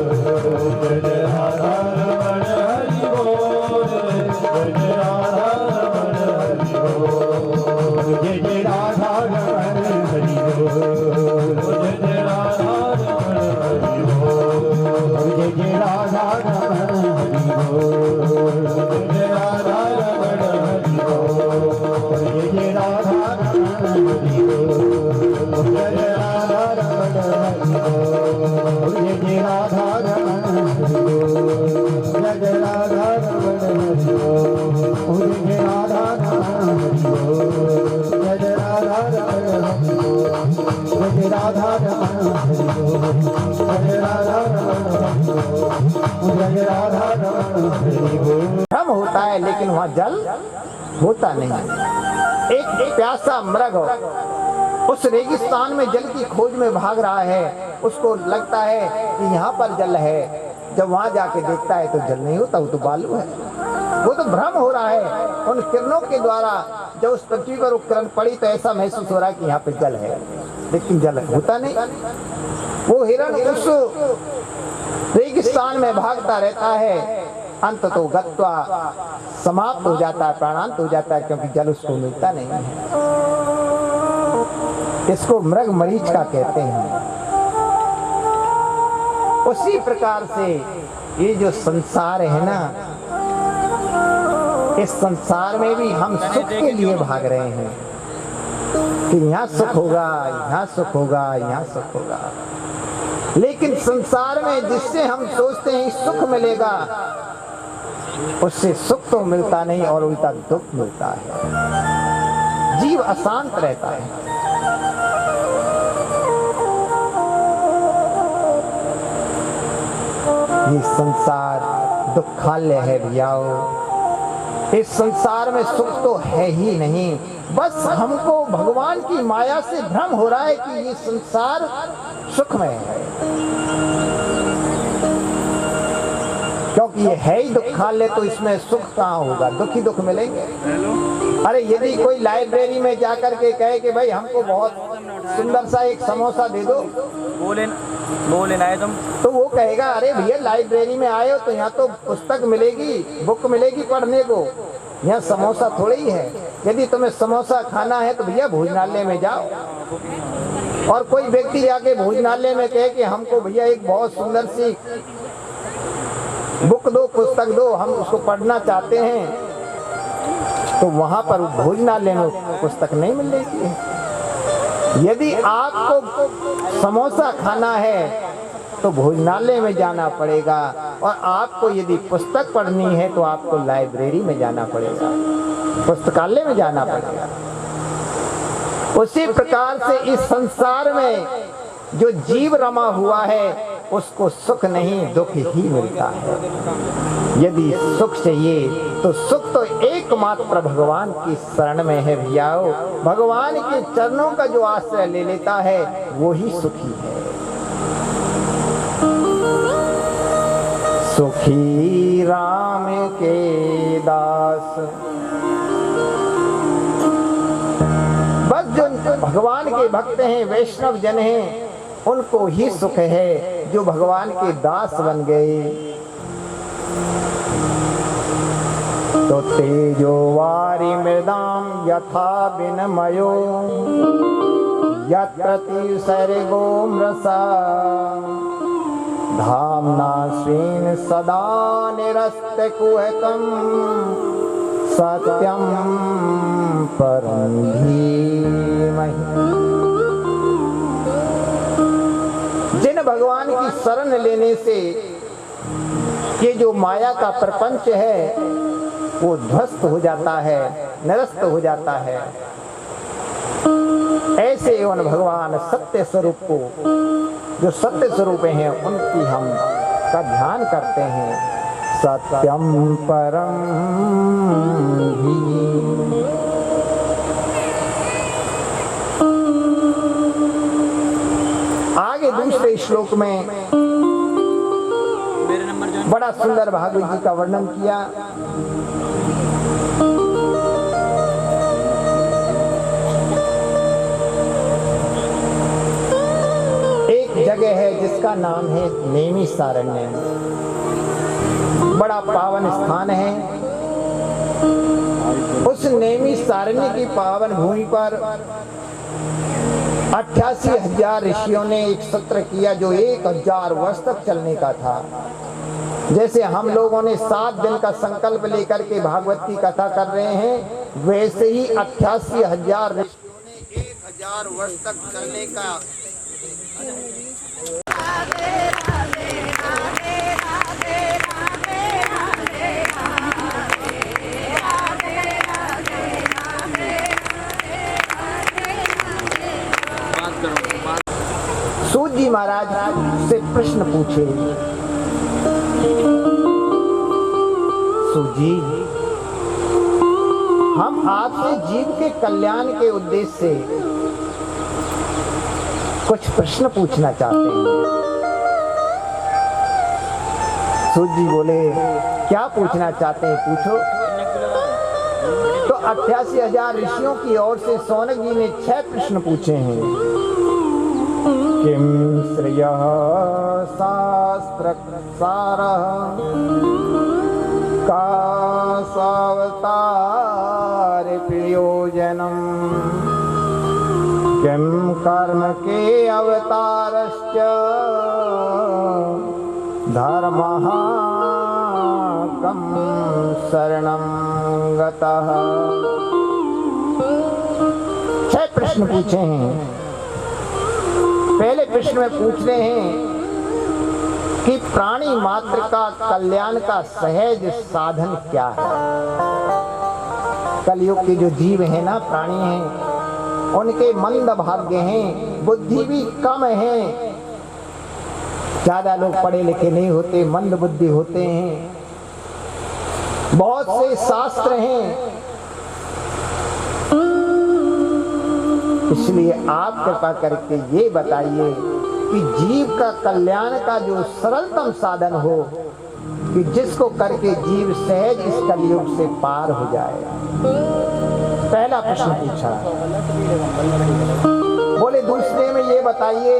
जय राधा रमण हरि बोल, जय राधा रमण हरि बोल, जय जय राधा रमण हरि बोल, जय राधा रमण हरि बोल, जय जय राधा रमण हरि बोल, जय राधा रमण हरि बोल, जय जय राधा रमण हरि बोल, जय राधा रमण हरि बोल, जय जय राधा रमण हरि बोल, जय राधा रमण हरि बोल, जय राधा रमण हरि बोल, जय राधा रमण हरि बोल, जय राधा रमण हरि बोल, जय राधा रमण हरि बोल, जय राधा रमण हरि बोल। भ्रम होता है लेकिन वहाँ जल होता नहीं। एक प्यासा मृग उस रेगिस्तान में जल की खोज में भाग रहा है, उसको लगता है कि यहाँ पर जल है, जब वहाँ जाके देखता है तो जल नहीं होता, वो तो बालू है। वो तो भ्रम हो रहा है। उन किरणों के द्वारा जब उस पृथ्वी पर वो किरण पड़ी तो ऐसा महसूस हो रहा है कि यहाँ पे जल है, लेकिन जल होता नहीं। वो हिरण उस रेगिस्तान में भागता रहता है, अंत तो गत्वा समाप्त हो जाता है, प्राणांत हो जाता है, क्योंकि जल उसको मिलता नहीं है। इसको मृग मरीचिका कहते हैं। उसी प्रकार से ये जो संसार है ना, इस संसार में भी हम सुख के लिए भाग रहे हैं कि यहाँ सुख होगा, यहाँ सुख होगा, यहाँ सुख होगा। लेकिन संसार में जिससे हम सोचते हैं सुख मिलेगा, उससे सुख तो मिलता नहीं और उल्टा दुख मिलता है। जीव अशांत रहता है। ये संसार दुखालय है भैयाओ। इस संसार में सुख तो है ही नहीं, बस हमको भगवान की माया से भ्रम हो रहा है कि ये संसार सुखमय है, क्योंकि ये है ही दुखालय, तो इसमें सुख कहाँ होगा, दुख ही दुख मिलेंगे। अरे यदि कोई लाइब्रेरी में जाकर के कहे कि भाई हमको बहुत सुंदर सा एक समोसा दे दो, वो लेना है तुम, तो वो कहेगा अरे भैया लाइब्रेरी में आए हो तो यहाँ तो पुस्तक मिलेगी, बुक मिलेगी पढ़ने को, यहाँ समोसा थोड़ी ही है। यदि तुम्हें समोसा खाना है तो भैया भोजनालय में जाओ। और कोई व्यक्ति जाके भोजनालय में कहे कि हमको भैया एक बहुत सुंदर सी बुक दो, पुस्तक दो, हम उसको पढ़ना चाहते हैं, तो वहां पर भोजनालय में पुस्तक नहीं मिलेगी। यदि आपको समोसा खाना है तो भोजनालय में जाना पड़ेगा, और आपको यदि पुस्तक पढ़नी है तो आपको लाइब्रेरी में जाना पड़ेगा, पुस्तकालय में जाना पड़ेगा। उसी प्रकार से इस संसार में जो जीव रमा हुआ है उसको सुख नहीं दुख ही मिलता है। यदि सुख चाहिए तो सुख तो एकमात्र भगवान की शरण में है भैयाओ। भगवान के चरणों का जो आश्रय ले लेता है वो ही सुखी है। सुखी राम के दास, बस जो भगवान के भक्त हैं, वैष्णव जन हैं, उनको ही सुख है जो भगवान के दास बन गए। तो तेजो वारी मृदाम यथा विनमयो यत्र सर्गो मृषा धाम्ना स्वेन सदा निरस्त कुहकम सत्यम परम धीमहि। जिन भगवान की शरण लेने से ये जो माया का प्रपंच है वो ध्वस्त हो जाता है, निरस्त हो जाता है, ऐसे उन भगवान सत्य स्वरूप को, जो सत्य स्वरूप हैं, उनकी हम का ध्यान करते हैं। सत्यम परम धीमहि। आगे दूसरे श्लोक में बड़ा सुंदर भागवत जी का वर्णन किया। एक जगह है जिसका नाम है नैमिषारण्य। बड़ा पावन स्थान है। उस नैमिषारण्य की पावन भूमि पर 88,000 ऋषियों ने एक सत्र किया जो 1,000 वर्ष तक चलने का था। जैसे हम लोगों ने 7 दिन का संकल्प लेकर के भागवत की कथा कर रहे हैं, वैसे ही 88,000 ऋषियों ने 1,000 वर्ष तक चलने का सूत जी महाराज से प्रश्न पूछे। सूत जी, हम आपसे जीव के कल्याण के उद्देश्य से कुछ प्रश्न पूछना चाहते हैं। सूत जी बोले, क्या पूछना चाहते हैं, पूछो। तो 88,000 ऋषियों की ओर से सौनक जी ने 6 प्रश्न पूछे हैं। किम श्रेयः शास्त्र सारः का स्वावतार प्रयोजनम किम कर्म के अवतारश्च धर्मः कम शरणं गतः। 6 प्रश्न पूछे हैं। पहले प्रश्न में पूछ रहे हैं कि प्राणी मात्र का कल्याण का सहज साधन क्या है। कलयुग के जो जीव हैं ना, प्राणी हैं, उनके मंद भाग्य हैं, बुद्धि भी कम है। ज्यादा लोग पढ़े लिखे नहीं होते, मंद बुद्धि होते हैं। बहुत से शास्त्र हैं, इसलिए आप कृपा करके ये बताइए कि जीव का कल्याण का जो सरलतम साधन हो, कि जिसको करके जीव सहज इस कलयुग से पार हो जाए। पहला प्रश्न पूछा। बोले दूसरे में ये बताइए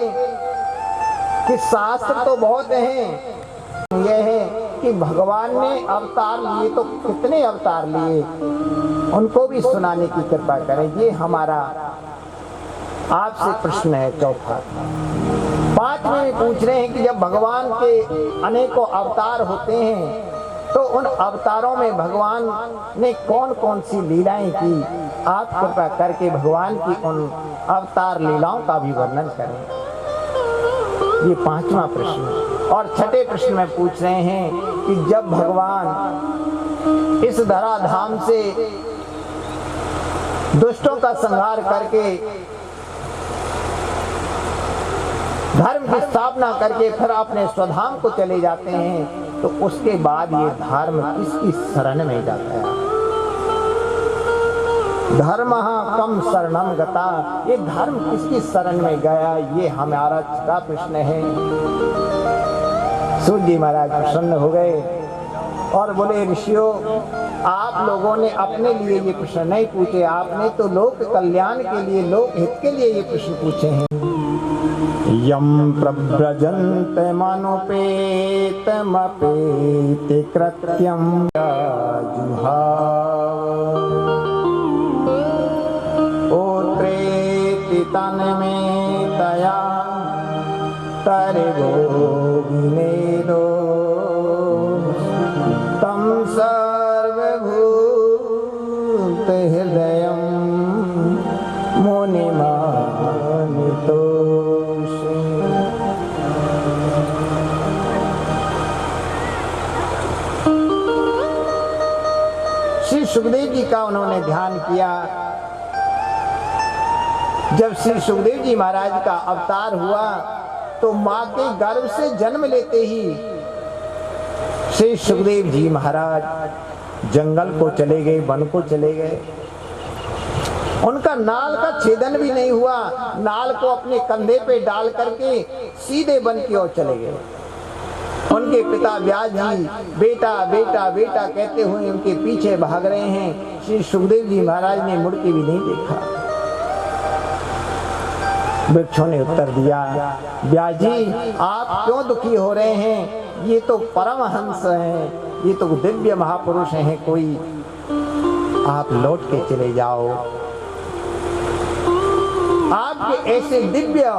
कि शास्त्र तो बहुत हैं, यह है कि भगवान ने अवतार लिए तो कितने अवतार लिए, उनको भी सुनाने की कृपा करें। ये हमारा आपसे प्रश्न है। चौथा, 5वें में पूछ रहे हैं कि जब भगवान के अनेकों अवतार होते हैं तो उन अवतारों में भगवान ने कौन कौन सी लीलाएं की, आप कृपा करके भगवान की उन अवतार लीलाओं का भी वर्णन करें। ये 5वां प्रश्न। और 6ठे प्रश्न में पूछ रहे हैं कि जब भगवान इस धराधाम से दुष्टों का संहार करके धर्म की स्थापना करके फिर अपने स्वधाम को चले जाते हैं, तो उसके बाद ये धर्म किसकी शरण में जाता है। धर्म कम शरणम गता, ये धर्म किसकी शरण में गया, ये हमारा 6था प्रश्न है। सूत जी महाराज प्रसन्न हो गए और बोले, ऋषियों, आप लोगों ने अपने लिए ये प्रश्न नहीं पूछे, आपने तो लोक कल्याण के लिए, लोक हित के लिए ये प्रश्न पूछे हैं। यम प्रव्रजन्त मनुपेतमपेति कृत्यं जुहाव ओत्रेति तन्मे दया तरिवो विनेदो तं सर्वभूत हृदयं मुनिमानितो। श्री सुखदेव जी का उन्होंने ध्यान किया। जब श्री सुखदेव जी महाराज का अवतार हुआ तो मां के गर्भ से जन्म लेते ही श्री सुखदेव जी महाराज जंगल को चले गए, वन को चले गए। उनका नाल का छेदन भी नहीं हुआ, नाल को अपने कंधे पे डाल करके सीधे वन की ओर चले गए। उनके पिता व्यास जी बेटा बेटा बेटा कहते हुए उनके पीछे भाग रहे हैं। श्री सुखदेव जी महाराज ने मुड़ के भी नहीं देखा। वृक्षों ने उत्तर दिया, व्यास जी आप क्यों दुखी हो रहे हैं? ये तो परमहंस हैं, ये तो दिव्य महापुरुष हैं, कोई आप लौट के चले जाओ। आपके ऐसे दिव्य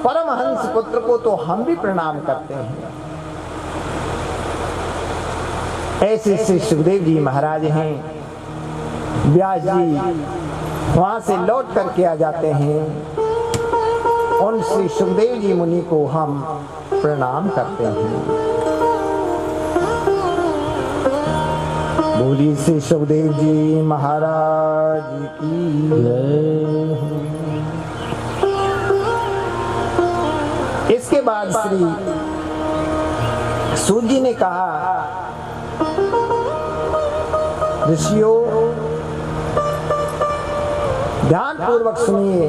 परमहंस पुत्र को तो हम भी प्रणाम करते हैं। ऐसे श्री सुखदेव जी महाराज हैं। व्यास जी वहां से लौट करके आ जाते हैं। उन श्री सुखदेव जी मुनि को हम प्रणाम करते हैं। बोली श्री सुखदेव जी महाराज की जय। इसके बाद श्री सूत जी ने कहा, ऋषियों ध्यान पूर्वक सुनिए,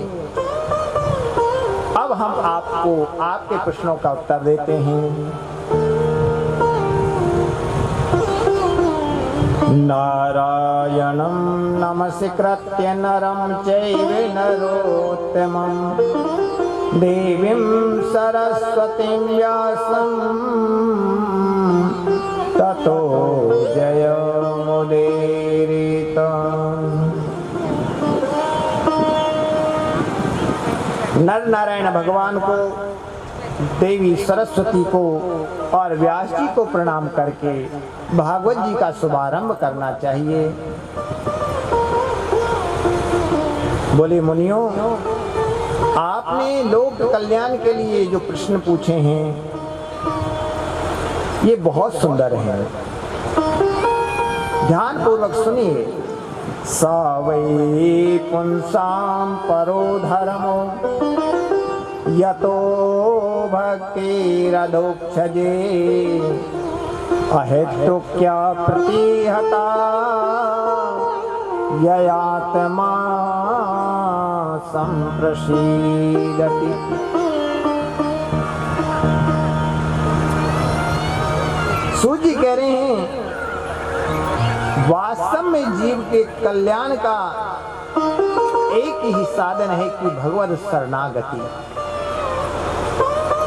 अब हम आपको आपके प्रश्नों का उत्तर देते हैं। नारायणं नमस्कृत्य नरं चैव नरोत्तमं देवीं सरस्वतीं व्यासं ततो जयमुदीरयेत्। नर नारायण भगवान को, देवी सरस्वती को और व्यास जी को प्रणाम करके भागवत जी का शुभारंभ करना चाहिए। बोले मुनियों, आपने लोक कल्याण के लिए जो प्रश्न पूछे हैं ये बहुत सुंदर हैं। ध्यान पूर्वक सुनिए। स वै पुंसां परो धर्मो यतो भक्तिरधोक्षजे अहेतुक्या प्रतिहता ययात्मा संप्रसीदति। सूत जी कह रहे हैं, वास्तव में जीव के कल्याण का एक ही साधन है कि भगवत शरणागति।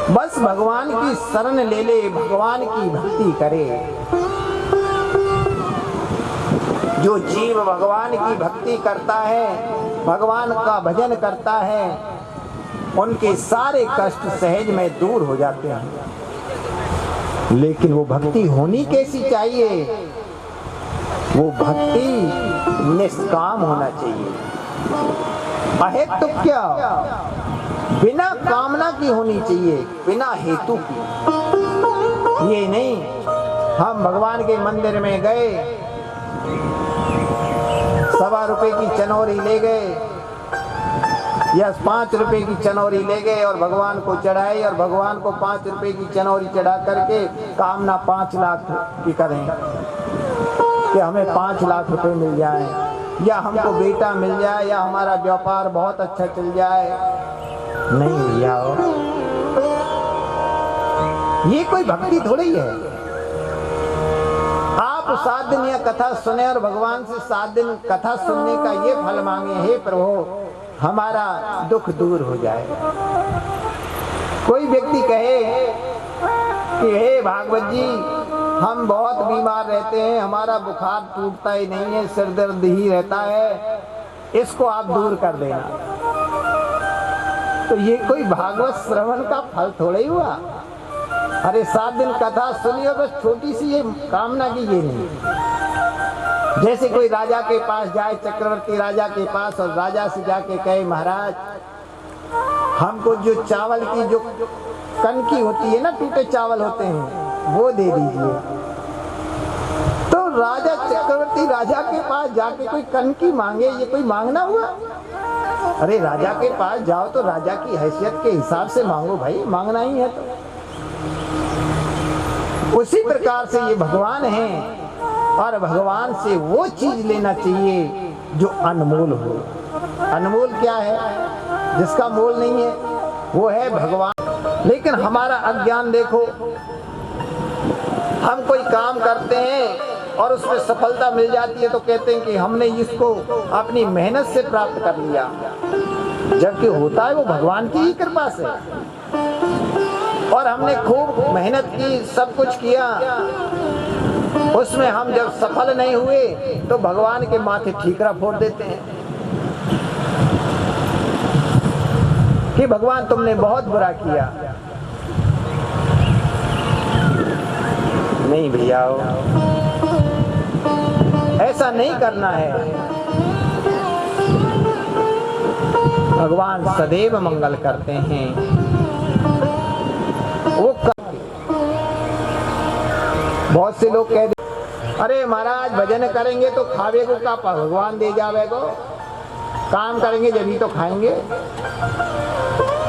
बस भगवान की शरण ले ले, भगवान की भक्ति करे। जो जीव भगवान की भक्ति करता है, भगवान का भजन करता है, उनके सारे कष्ट सहज में दूर हो जाते हैं। लेकिन वो भक्ति होनी कैसी चाहिए? वो भक्ति निष्काम होना चाहिए। अहेतु क्या, बिना कामना की होनी चाहिए, बिना हेतु की। ये नहीं हम भगवान के मंदिर में गए, 1.25 रुपए की चनौरी ले गए या 5 रुपए की चनौरी ले गए और भगवान को चढ़ाई, और भगवान को 5 रुपए की चनौरी चढ़ा करके कामना 5 लाख की करें कि हमें 5 लाख रुपए मिल जाए, या हमको बेटा मिल जाए, या हमारा व्यापार बहुत अच्छा चल जाए। नहीं भैया, ये कोई भक्ति थोड़ी है। आप 7 दिन या कथा सुने और भगवान से 7 दिन कथा सुनने का ये फल मांगे, हे प्रभु हमारा दुख दूर हो जाए। कोई व्यक्ति कहे कि हे भागवत जी हम बहुत बीमार रहते हैं, हमारा बुखार टूटता ही नहीं है, सिर दर्द ही रहता है, इसको आप दूर कर देना। तो ये कोई भागवत श्रवण का फल थोड़ा ही हुआ। अरे 7 दिन कथा सुनिए, बस छोटी सी ये कामना कीजिए नहीं। जैसे कोई राजा के पास जाए, चक्रवर्ती राजा के पास, और राजा से जाके कहे महाराज हमको जो चावल की जो कनकी होती है ना, टूटे चावल होते हैं, वो दे दीजिए। तो राजा, चक्रवर्ती राजा के पास जाके कोई कनकी मांगे, ये कोई मांगना हुआ? अरे राजा के पास जाओ तो राजा की हैसियत के हिसाब से मांगो भाई, मांगना ही है तो। उसी प्रकार से ये भगवान हैं, और भगवान से वो चीज लेना चाहिए जो अनमोल हो। अनमोल क्या है? जिसका मोल नहीं है, वो है भगवान। लेकिन हमारा अज्ञान देखो, हम कोई काम करते हैं और उसमें सफलता मिल जाती है तो कहते हैं कि हमने इसको अपनी मेहनत से प्राप्त कर लिया। जबकि होता है वो भगवान की ही कृपा से। और हमने खूब मेहनत की, सब कुछ किया, उसमें हम जब सफल नहीं हुए तो भगवान के माथे ठीकरा फोड़ देते हैं कि भगवान तुमने बहुत बुरा किया। नहीं भैया, ऐसा नहीं करना है। भगवान सदैव मंगल करते हैं। वो बहुत से लोग कहते अरे महाराज भजन करेंगे तो खावे को का भगवान दे जावे को, काम करेंगे जब तो खाएंगे।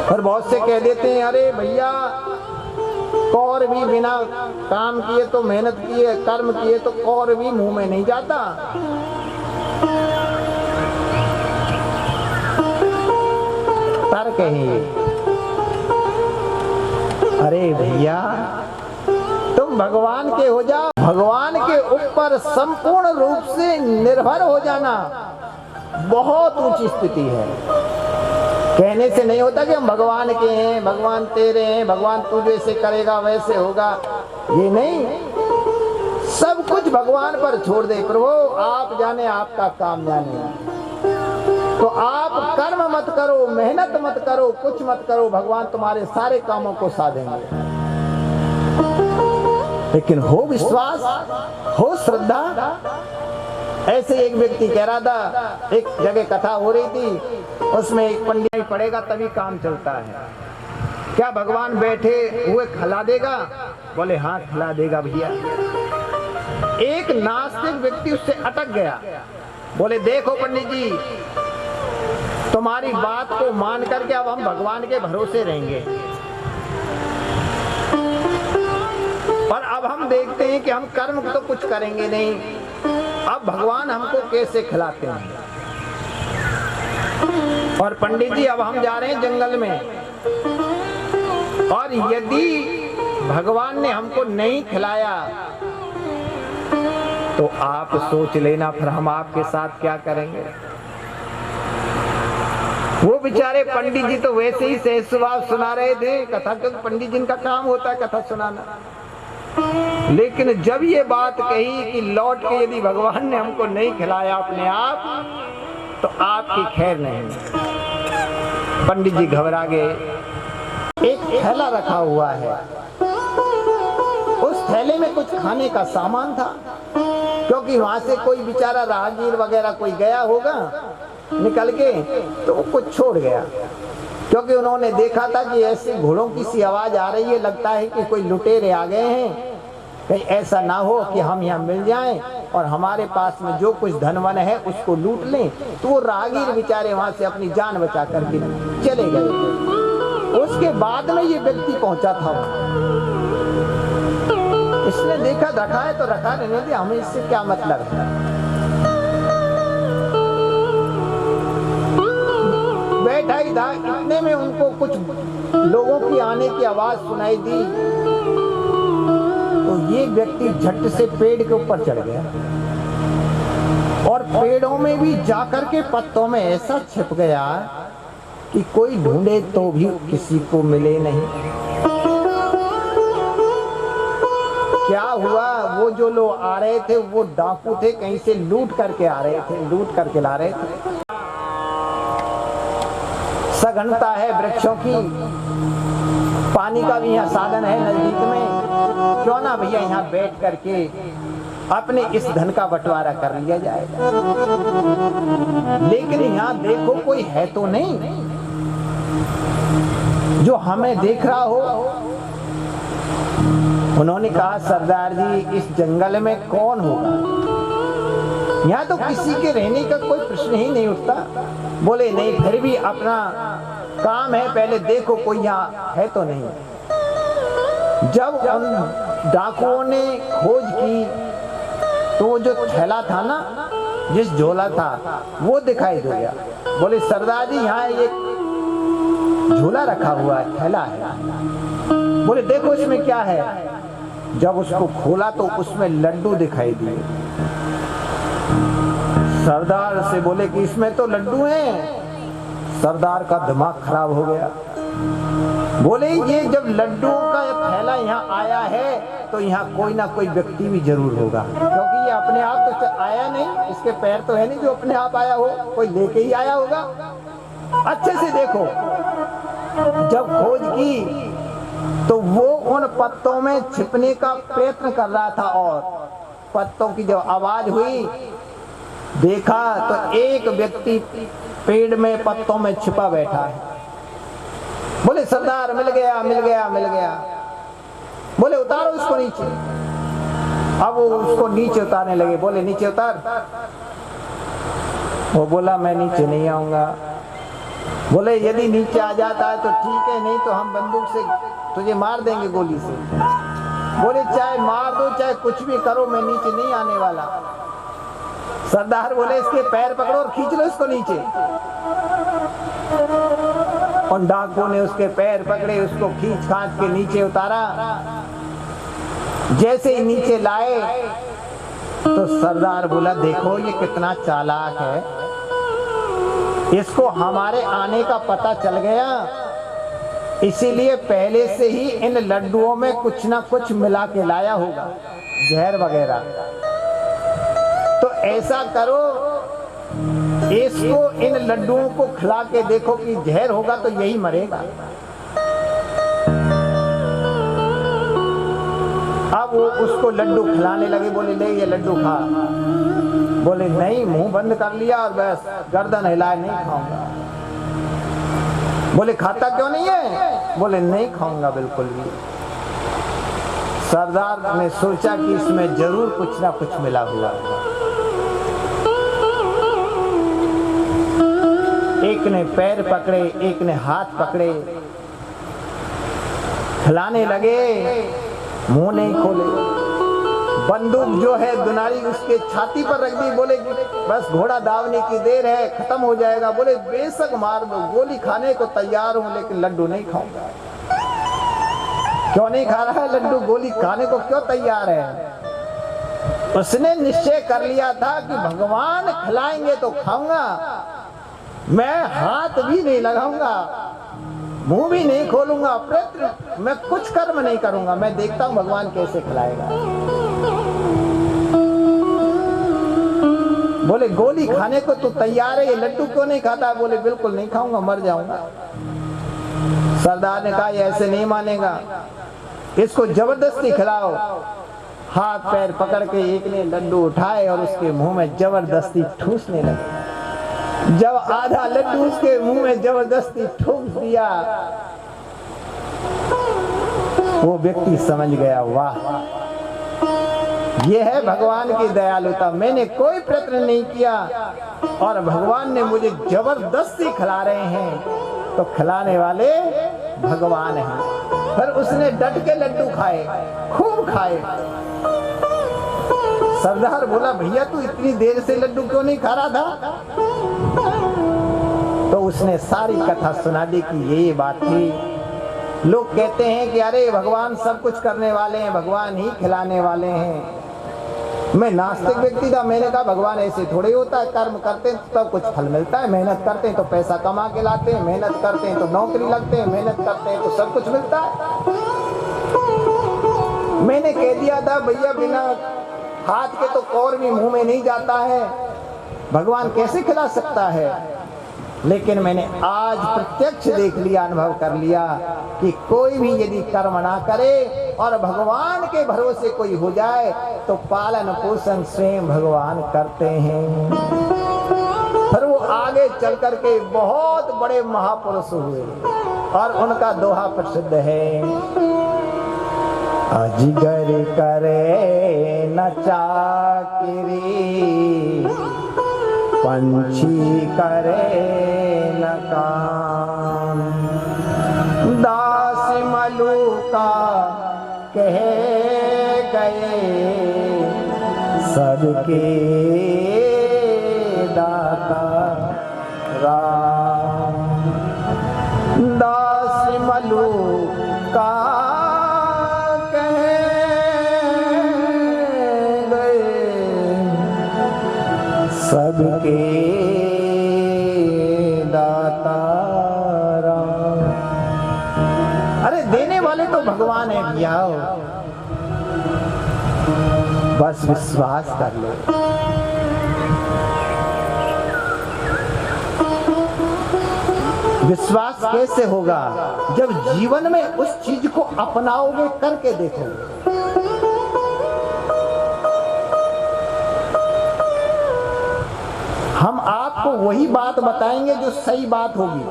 और बहुत से कह देते हैं अरे भैया कौर भी बिना काम किए तो मेहनत किए कर्म किए तो कौर भी मुंह में नहीं जाता। तर्क है ये। अरे भैया तुम भगवान के हो जाओ, भगवान के ऊपर संपूर्ण रूप से निर्भर हो जाना बहुत ऊंची स्थिति है। कहने से नहीं होता कि हम भगवान के हैं, भगवान तेरे हैं, भगवान तू जैसे करेगा वैसे होगा, ये नहीं। सब कुछ भगवान पर छोड़ दे। प्रभु आप जाने, आपका काम जाने। तो आप कर्म मत करो, मेहनत मत करो, कुछ मत करो, भगवान तुम्हारे सारे कामों को साधेंगे। लेकिन हो विश्वास, हो श्रद्धा। ऐसे एक व्यक्ति कह रहा था, एक जगह कथा हो रही थी, उसमें एक पंडित पढ़ेगा तभी काम चलता है। क्या भगवान बैठे हुए खिला देगा? बोले हाँ खिला देगा भैया। एक नास्तिक व्यक्ति उससे अटक गया। बोले देखो पंडित जी, तुम्हारी बात को मान करके अब हम भगवान के भरोसे रहेंगे, और अब हम देखते हैं कि हम कर्म तो कुछ करेंगे नहीं, अब भगवान हमको कैसे खिलाते हैं। और पंडित जी अब हम जा रहे हैं जंगल में, और यदि भगवान ने हमको नहीं खिलाया तो आप सोच लेना फिर हम आपके साथ क्या करेंगे। वो बेचारे पंडित जी तो वैसे ही सहज स्वभाव सुना रहे थे कथा, क्योंकि पंडित जी का काम होता है कथा सुनाना। लेकिन जब ये बात कही कि लौट के यदि भगवान ने हमको नहीं खिलाया अपने आप तो आपकी खैर नहीं। पंडित जी घबरा गए। एक थैला रखा हुआ है, उस थैले में कुछ खाने का सामान था, क्योंकि वहां से कोई बेचारा राहगीर वगैरह कोई गया होगा निकल के, तो वो कुछ छोड़ गया। क्योंकि उन्होंने देखा था कि ऐसे घोड़ों की सी आवाज आ रही है, लगता है कि कोई लुटेरे आ गए हैं, कहीं ऐसा ना हो कि हम यहाँ मिल जाएं और हमारे पास में जो कुछ धनवन है उसको लूट लें। तो वो राहगीर बेचारे वहां से अपनी जान बचा करके चले गए। उसके बाद में ये व्यक्ति पहुंचा था, इसने देखा रखा है तो रखा रहने दे, हमें इससे क्या मतलब है। बैठा ही था, इतने में उनको कुछ लोगों की आने की आवाज सुनाई दी, तो ये व्यक्ति झट से पेड़ के ऊपर चढ़ गया और पेड़ों में भी जाकर के पत्तों में ऐसा छिप गया कि कोई ढूंढे तो भी किसी को मिले नहीं। क्या हुआ, वो जो लोग आ रहे थे वो डाकू थे, कहीं से लूट करके आ रहे थे, लूट करके ला रहे थे। सघनता है वृक्षों की, पानी का भी यहाँ साधन है नजदीक में, क्यों ना भैया यहाँ बैठ करके अपने इस धन का बंटवारा कर लिया जाएगा। लेकिन यहाँ देखो कोई है तो नहीं जो हमें देख रहा हो। उन्होंने कहा सरदार जी इस जंगल में कौन होगा, यहाँ तो किसी के रहने का कोई प्रश्न ही नहीं उठता। बोले नहीं फिर भी अपना काम है, पहले देखो कोई यहाँ है तो नहीं। जब उन डाकुओं ने खोज की तो वो जो थैला था ना, जिस झोला था वो दिखाई दे गया। बोले सरदार जी यहाँ एक झोला रखा हुआ है, थैला है। बोले देखो इसमें क्या है। जब उसको खोला तो उसमें लड्डू दिखाई दिए। सरदार से बोले कि इसमें तो लड्डू हैं। सरदार का दिमाग खराब हो गया। बोले ये जब लड्डुओं का थैला यहाँ आया है तो यहाँ कोई ना कोई व्यक्ति भी जरूर होगा, क्योंकि ये अपने आप तो आया नहीं, इसके पैर तो है नहीं जो अपने आप आया हो, कोई लेके ही आया होगा। अच्छे से देखो, जब खोज की तो वो उन पत्तों में छिपने का प्रयत्न कर रहा था, और पत्तों की जब आवाज हुई देखा तो एक व्यक्ति पेड़ में पत्तों में छिपा बैठा है। बोले सरदार मिल गया मिल गया मिल गया। बोले उतारो इसको नीचे। अब वो उसको नीचे उतारने लगे। बोले नीचे उतार। वो बोला मैं नीचे नहीं आऊंगा। बोले यदि नीचे आ जाता है तो ठीक है, नहीं तो हम बंदूक से तुझे मार देंगे गोली से। बोले चाहे मार दो चाहे कुछ भी करो, मैं नीचे नहीं आने वाला। सरदार बोले इसके पैर पकड़ो और खींच लो इसको नीचे। और डाकुओं ने उसके पैर पकड़े, उसको खींच खांच के नीचे उतारा। जैसे ही नीचे लाए तो सरदार बोला देखो ये कितना चालाक है, इसको हमारे आने का पता चल गया, इसीलिए पहले से ही इन लड्डुओं में कुछ ना कुछ मिला के लाया होगा, जहर वगैरह। तो ऐसा करो, इसको इन लड्डुओं को खिला के देखो कि जहर होगा तो यही मरेगा। अब वो उसको लड्डू खिलाने लगे। बोले ले ये लड्डू खा। बोले नहीं, मुंह बंद कर लिया और बस गर्दन हिलाए, नहीं खाऊंगा। बोले खाता क्यों नहीं है? बोले नहीं खाऊंगा बिल्कुल भी। सरदार ने सोचा कि इसमें जरूर कुछ ना कुछ मिला हुआ है। एक ने पैर पकड़े, एक ने हाथ पकड़े, खिलाने लगे, मुंह नहीं खोले। बंदूक जो है दुनारी उसके छाती पर रख दी। बोले बस घोड़ा दावने की देर है, खत्म हो जाएगा। बोले बेशक मार दो, गोली खाने को तैयार हूं, लेकिन लड्डू नहीं खाऊंगा। क्यों नहीं खा रहा है लड्डू? गोली खाने को क्यों तैयार है? उसने निश्चय कर लिया था कि भगवान खिलाएंगे तो खाऊंगा, मैं हाथ भी नहीं लगाऊंगा, मुंह भी नहीं खोलूंगा, प्रयत्न मैं कुछ कर्म नहीं करूंगा, मैं देखता हूं भगवान कैसे खिलाएगा। बोले गोली खाने को तो तैयार है, ये लड्डू क्यों नहीं खाता? बोले बिल्कुल नहीं खाऊंगा, मर जाऊंगा। सरदार ने कहा ऐसे नहीं मानेगा, इसको जबरदस्ती खिलाओ। हाथ पैर पकड़ के एक ने लड्डू उठाए और उसके मुंह में जबरदस्ती ठूसने लगे। जब आधा लड्डू उसके मुंह में जबरदस्ती ठूस दिया, वो व्यक्ति समझ गया वाह, ये है भगवान की दयालुता। मैंने कोई प्रयत्न नहीं किया और भगवान ने मुझे जबरदस्ती खिला रहे हैं, तो खिलाने वाले भगवान हैं। फिर उसने डट के लड्डू खाए, खूब खाए। सरदार बोला भैया तू इतनी देर से लड्डू क्यों नहीं खा रहा था? तो उसने सारी कथा सुना दी कि ये बात थी। लोग कहते हैं कि अरे भगवान सब कुछ करने वाले हैं, भगवान ही खिलाने वाले हैं। मैं नास्तिक व्यक्ति था, मैंने कहा भगवान ऐसे थोड़े होता है, कर्म करते हैं तो कुछ फल मिलता है, मेहनत करते हैं तो पैसा कमा के लाते हैं, मेहनत करते हैं तो नौकरी लगते हैं, मेहनत करते हैं तो सब कुछ मिलता है। मैंने कह दिया था भैया बिना हाथ के तो कौर भी मुंह में नहीं जाता है, भगवान कैसे खिला सकता है? लेकिन मैंने आज प्रत्यक्ष देख लिया, अनुभव कर लिया कि कोई भी यदि कर्म ना करे और भगवान के भरोसे कोई हो जाए तो पालन पोषण स्वयं भगवान करते हैं। फिर वो आगे चल करके बहुत बड़े महापुरुष हुए और उनका दोहा प्रसिद्ध है, अजगर करे न चाकरी, पंछी करे न काम, दास मलूका कह गए सबके दाता राम। दास मलूका कह गए सबके दाता देने वाले तो भगवान है भैया, बस विश्वास कर लो। विश्वास कैसे होगा? जब जीवन में उस चीज को अपनाओगे, करके देखोगे। हम आपको वही बात बताएंगे जो सही बात होगी,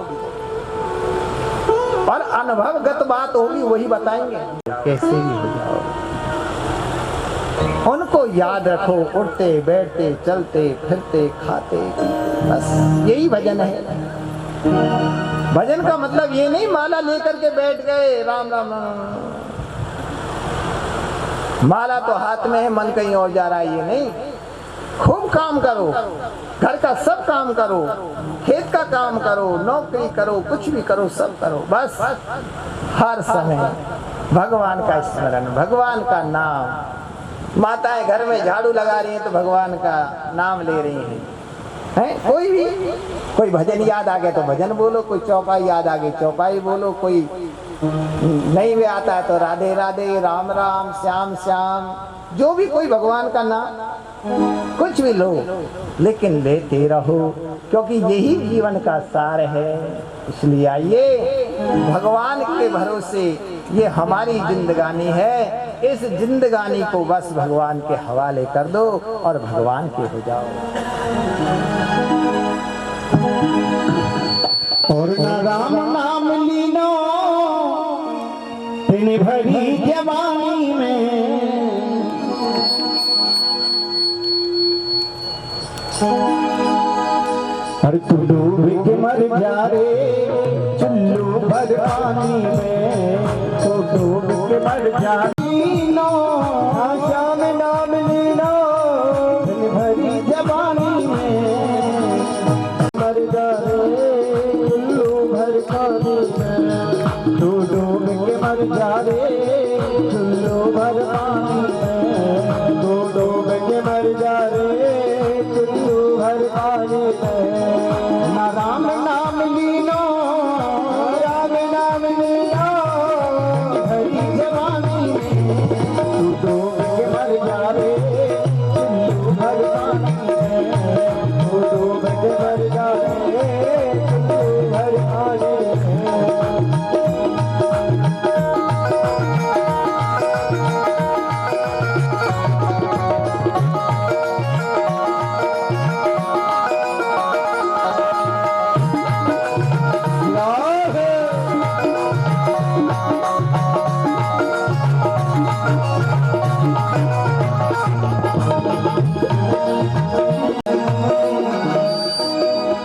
और अनुभवगत बात होगी वही बताएंगे। कैसे भी हो जाओ, उनको याद रखो, उठते बैठते चलते फिरते खाते पीते, बस यही भजन है। भजन का मतलब ये नहीं माला लेकर के बैठ गए राम राम राम। माला तो हाथ में है, मन कहीं और जा रहा है, ये नहीं। खूब काम करो, घर का सब काम करो, खेत का काम करो, नौकरी करो, कुछ भी करो, सब करो, बस हर समय भगवान का स्मरण, भगवान का नाम। माताएं घर में झाड़ू लगा रही हैं तो भगवान का नाम ले रही हैं। कोई भी, कोई भजन याद आ गया तो भजन बोलो, कोई चौपाई याद आ गई चौपाई बोलो, कोई नहीं भी आता है तो राधे राधे, राम राम, श्याम श्याम, जो भी कोई भगवान का नाम कुछ भी लो, लेकिन लेते रहो, क्योंकि यही जीवन का सार है। इसलिए आइए भगवान के भरोसे, ये हमारी जिंदगानी है, इस जिंदगानी को बस भगवान के हवाले कर दो और भगवान के हो जाओ। और न राम नाम लीनो दिन भरी जवानी में, हर तू डूब के मर जा रे चुल्लू भर पानी में, तू डूब के मर जा लीनो, श्याम नाम लीनो दिन भरी जवानी में, मर जा रे चुल्लू भर पानी में, तू डूब के मर जा रे चुल्लू भर पानी में, तू डूब के मर जा रे चुल्लू भर पानी में। ना राम नाम लीनो, राम नाम लीनो भरी जवानी में, तू डूब के मर जा रे चुल्लू भर पानी में, तू डूब के मर जा रे चुल्लू भर पानी में।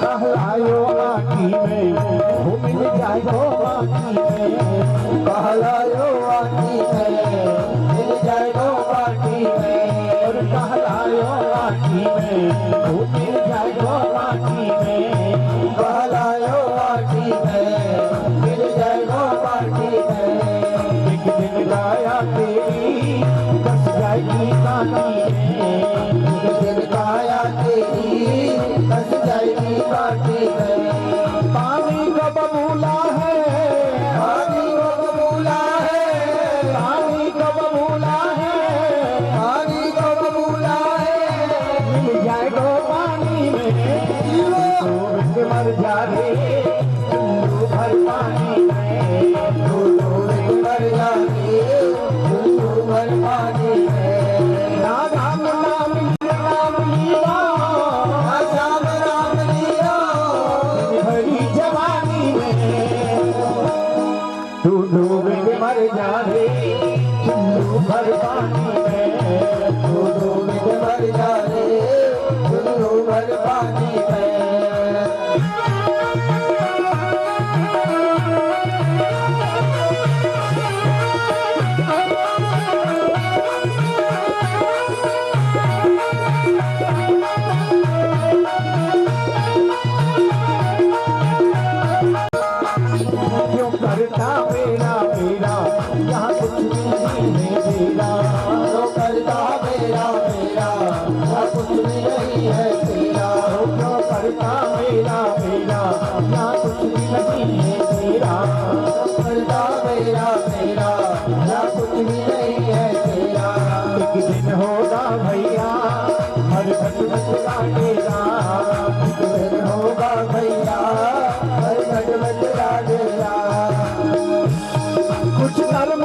कहलायो आखी में वो मिल जाए तो आखी में, कहलायो आखी में मिल जाए तो आखी में, और कहलायो आखी में वो मिल जाए तो आखी में, कहलायो आखी में मिल जाए तो आखी में। एक दिन गाया तेरी बस जाएगी कानी में, एक दिन गाया तेरी बस जाएगी काटी में। पानी को बबूला है, पानी को बबूला है, पानी को बबूला है, पानी को बबूला है, मिल जाए तो पानी में, डूब के मर जा रे चुल्लू भर पानी में, डूब के मर जा रे चुल्लू भर पानी में। ना मेरा मेरा मेरा कुछ भी नहीं है तेरा। एक दिन होगा भैया हर घट मच काटेगा, एक दिन होगा भैया हर घट मच काटेगा। कुछ कर्म